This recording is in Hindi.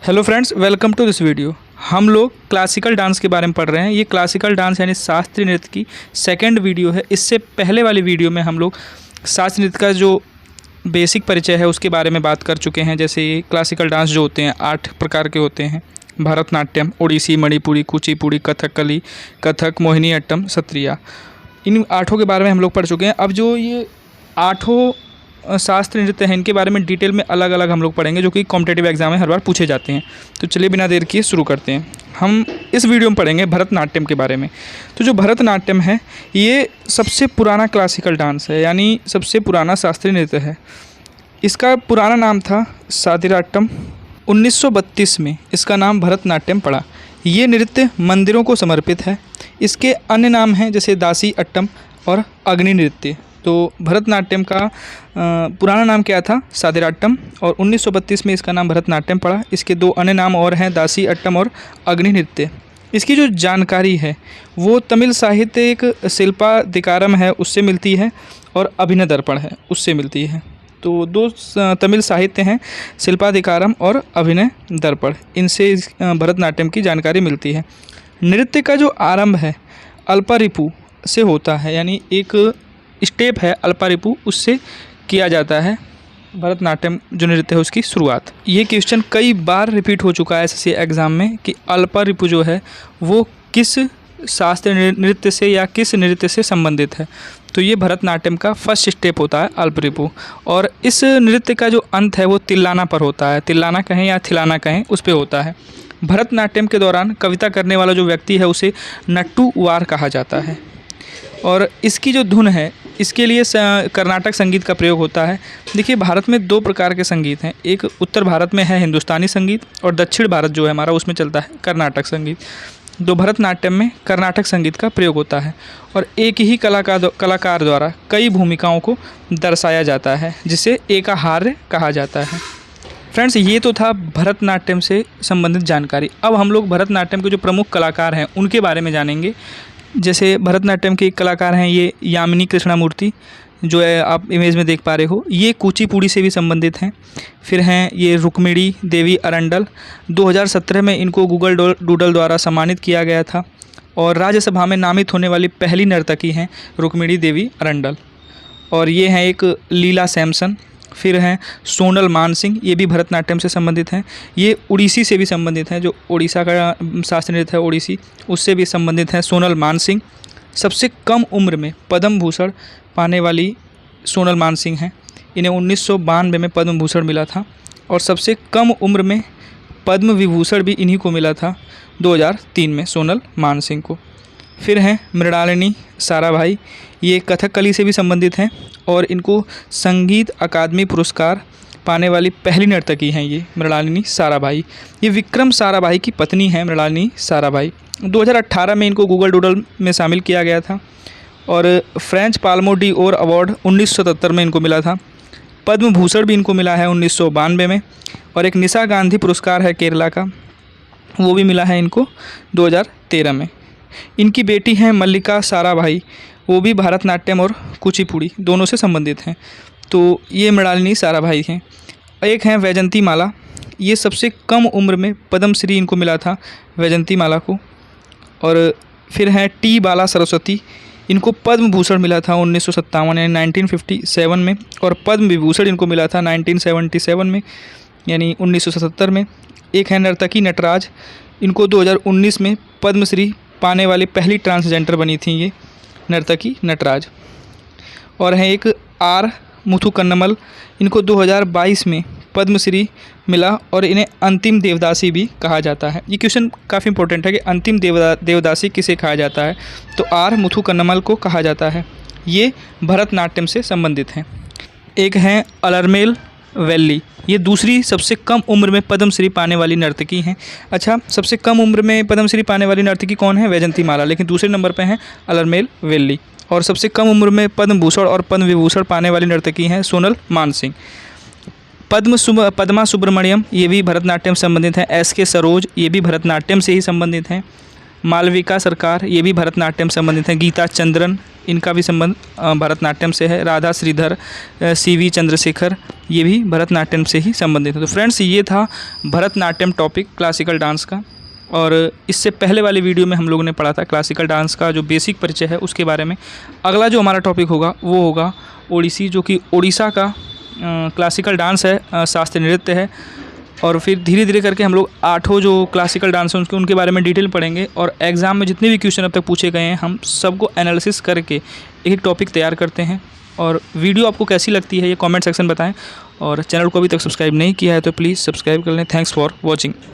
Hello friends, welcome to this video. हम लोग क्लासिकल डांस के बारे में पढ़ रहे हैं। ये क्लासिकल डांस यानी शास्त्रीय नृत्य की सेकंड वीडियो है। इससे पहले वाली वीडियो में हम लोग शास्त्रीय नृत्य का जो बेसिक परिचय है उसके बारे में बात कर चुके हैं। जैसे ये क्लासिकल डांस जो होते हैं 8 प्रकार के होते हैं: भरतनाट्यम, ओडिसी, मणिपुरी, कुचिपुड़ी, कथकली, कथक, मोहिनीअट्टम, सत्रिया। इन 8 के बारे में हम लोग पढ़ चुके हैं। अब जो ये 8 शास्त्रीय नृत्य हैं इनके बारे में डिटेल में अलग अलग हम लोग पढ़ेंगे, जो कि कॉम्पिटिटिव एग्जाम में हर बार पूछे जाते हैं। तो चलिए बिना देर किए शुरू करते हैं। हम इस वीडियो में पढ़ेंगे भरतनाट्यम के बारे में। तो जो भरतनाट्यम है ये सबसे पुराना क्लासिकल डांस है, यानी सबसे पुराना शास्त्रीय नृत्य है। इसका पुराना नाम था सादिराट्टम। 1932 में इसका नाम भरतनाट्यम पड़ा। ये नृत्य मंदिरों को समर्पित है। इसके अन्य नाम हैं जैसे दासी अट्टम और अग्नि नृत्य। तो भरतनाट्यम का पुराना नाम क्या था? सादिराट्टम, और 1932 में इसका नाम भरतनाट्यम पड़ा। इसके 2 अन्य नाम और हैं, दासी अट्टम और अग्नि नृत्य। इसकी जो जानकारी है वो तमिल साहित्य एक शिल्पाधिकारम है उससे मिलती है, और अभिनय दर्पण है उससे मिलती है। तो 2 तमिल साहित्य हैं, शिल्पाधिकारम और अभिनय दर्पण। इनसे भरतनाट्यम की जानकारी मिलती है। नृत्य का जो आरंभ है अल्पारिपू से होता है, यानी एक स्टेप है अल्पारिपू, उससे किया जाता है भरतनाट्यम जो नृत्य है उसकी शुरुआत। ये क्वेश्चन कई बार रिपीट हो चुका है एसएससी एग्ज़ाम में कि अल्पारिपू जो है वो किस शास्त्रीय नृत्य से या किस नृत्य से संबंधित है। तो ये भरतनाट्यम का फर्स्ट स्टेप होता है अल्पारिपू। और इस नृत्य का जो अंत है वो तिल्लाना पर होता है। तिल्लाना कहें या थिलाना कहें, उस पर होता है। भरतनाट्यम के दौरान कविता करने वाला जो व्यक्ति है उसे नट्टू वार कहा जाता है। और इसकी जो धुन है इसके लिए कर्नाटक संगीत का प्रयोग होता है। देखिए, भारत में 2 प्रकार के संगीत हैं। एक उत्तर भारत में है हिंदुस्तानी संगीत, और दक्षिण भारत जो है हमारा उसमें चलता है कर्नाटक संगीत। तो भरतनाट्यम में कर्नाटक संगीत का प्रयोग होता है, और एक ही कलाकार द्वारा कई भूमिकाओं को दर्शाया जाता है, जिसे एकाहार्य कहा जाता है। फ्रेंड्स, ये तो था भरतनाट्यम से संबंधित जानकारी। अब हम लोग भरतनाट्यम के जो प्रमुख कलाकार हैं उनके बारे में जानेंगे। जैसे भरतनाट्यम के कलाकार हैं ये यामिनी कृष्णमूर्ति, जो है आप इमेज में देख पा रहे हो। ये कुचिपुड़ी से भी संबंधित हैं। फिर हैं ये रुक्मिणी देवी अरंडल। 2017 में इनको गूगल डूडल द्वारा सम्मानित किया गया था, और राज्यसभा में नामित होने वाली पहली नर्तकी हैं रुक्मिणी देवी अरंडल। और ये हैं एक लीला सैमसन। फिर हैं सोनल मानसिंह, ये भी भरतनाट्यम से संबंधित हैं। ये उड़ीसी से भी संबंधित हैं, जो उड़ीसा का शास्त्रीय नृत्य है ओडिसी, उससे भी संबंधित हैं सोनल मानसिंह। सबसे कम उम्र में पद्म भूषण पाने वाली सोनल मानसिंह हैं। इन्हें 1992 में पद्म भूषण मिला था, और सबसे कम उम्र में पद्म विभूषण भी इन्हीं को मिला था 2003 में, सोनल मानसिंह को। फिर हैं मृणालिनी साराभाई, ये कथकली से भी संबंधित हैं, और इनको संगीत अकादमी पुरस्कार पाने वाली पहली नर्तकी हैं ये मृणालिनी साराभाई। ये विक्रम साराभाई की पत्नी हैं मृणालिनी साराभाई। 2018 में इनको गूगल डूडल में शामिल किया गया था, और फ्रेंच पाल्मो डी ओर अवार्ड 1977 में इनको मिला था। पद्म भूषण भी इनको मिला है 1992 में, और एक निशा गांधी पुरस्कार है केरला का, वो भी मिला है इनको 2013 में। इनकी बेटी हैं मल्लिका साराभाई, वो भी भरतनाट्यम और कुचिपुड़ी दोनों से संबंधित हैं। तो ये मृणालिनी साराभाई हैं। एक हैं वैजंती माला, ये सबसे कम उम्र में पद्मश्री इनको मिला था वैजंती माला को। और फिर हैं टी बाला सरस्वती, इनको पद्म भूषण मिला था 1957 यानी 1957 में, और पद्म विभूषण इनको मिला था 1977 में यानी 1977 में। एक है नर्तकी नटराज, इनको 2019 में पद्मश्री पाने वाली पहली ट्रांसजेंडर बनी थी ये नर्तकी नटराज। और हैं एक आर मुथुकन्नमल, इनको 2022 में पद्मश्री मिला, और इन्हें अंतिम देवदासी भी कहा जाता है। ये क्वेश्चन काफ़ी इंपॉर्टेंट है कि अंतिम देवदासी किसे कहा जाता है। तो आर मुथुकन्नमल को कहा जाता है। ये भरतनाट्यम से संबंधित हैं। एक हैं अलरमेल वेल्ली, ये दूसरी सबसे कम उम्र में पद्मश्री पाने वाली नर्तकी हैं। अच्छा, सबसे कम उम्र में पद्मश्री पाने वाली नर्तकी कौन है? वैजंती माला, लेकिन दूसरे नंबर पे हैं अलरमेल वेल्ली। और सबसे कम उम्र में पद्म भूषण और पद्म विभूषण पाने वाली नर्तकी हैं सोनल मानसिंह। पद्मा सुब्रमण्यम, ये भी भरतनाट्यम से संबंधित हैं। SK सरोज, ये भी भरतनाट्यम से ही संबंधित हैं। मालविका सरकार, ये भी भरतनाट्यम संबंधित हैं। गीता चंद्रन, इनका भी संबंध भरतनाट्यम से है। राधा श्रीधर, CV चंद्रशेखर, ये भी भरतनाट्यम से ही संबंधित है। तो फ्रेंड्स, ये था भरतनाट्यम टॉपिक क्लासिकल डांस का। और इससे पहले वाले वीडियो में हम लोगों ने पढ़ा था क्लासिकल डांस का जो बेसिक परिचय है उसके बारे में। अगला जो हमारा टॉपिक होगा वो होगा ओडिसी, जो कि उड़ीसा का क्लासिकल डांस है, शास्त्रीय नृत्य है। और फिर धीरे धीरे करके हम लोग 8 जो क्लासिकल डांस हैं उनके बारे में डिटेल पढ़ेंगे। और एग्ज़ाम में जितने भी क्वेश्चन अब तक पूछे गए हैं हम सबको एनालिसिस करके एक टॉपिक तैयार करते हैं। और वीडियो आपको कैसी लगती है ये कमेंट सेक्शन बताएं। और चैनल को अभी तक सब्सक्राइब नहीं किया है तो प्लीज़ सब्सक्राइब कर लें। Thanks for watching.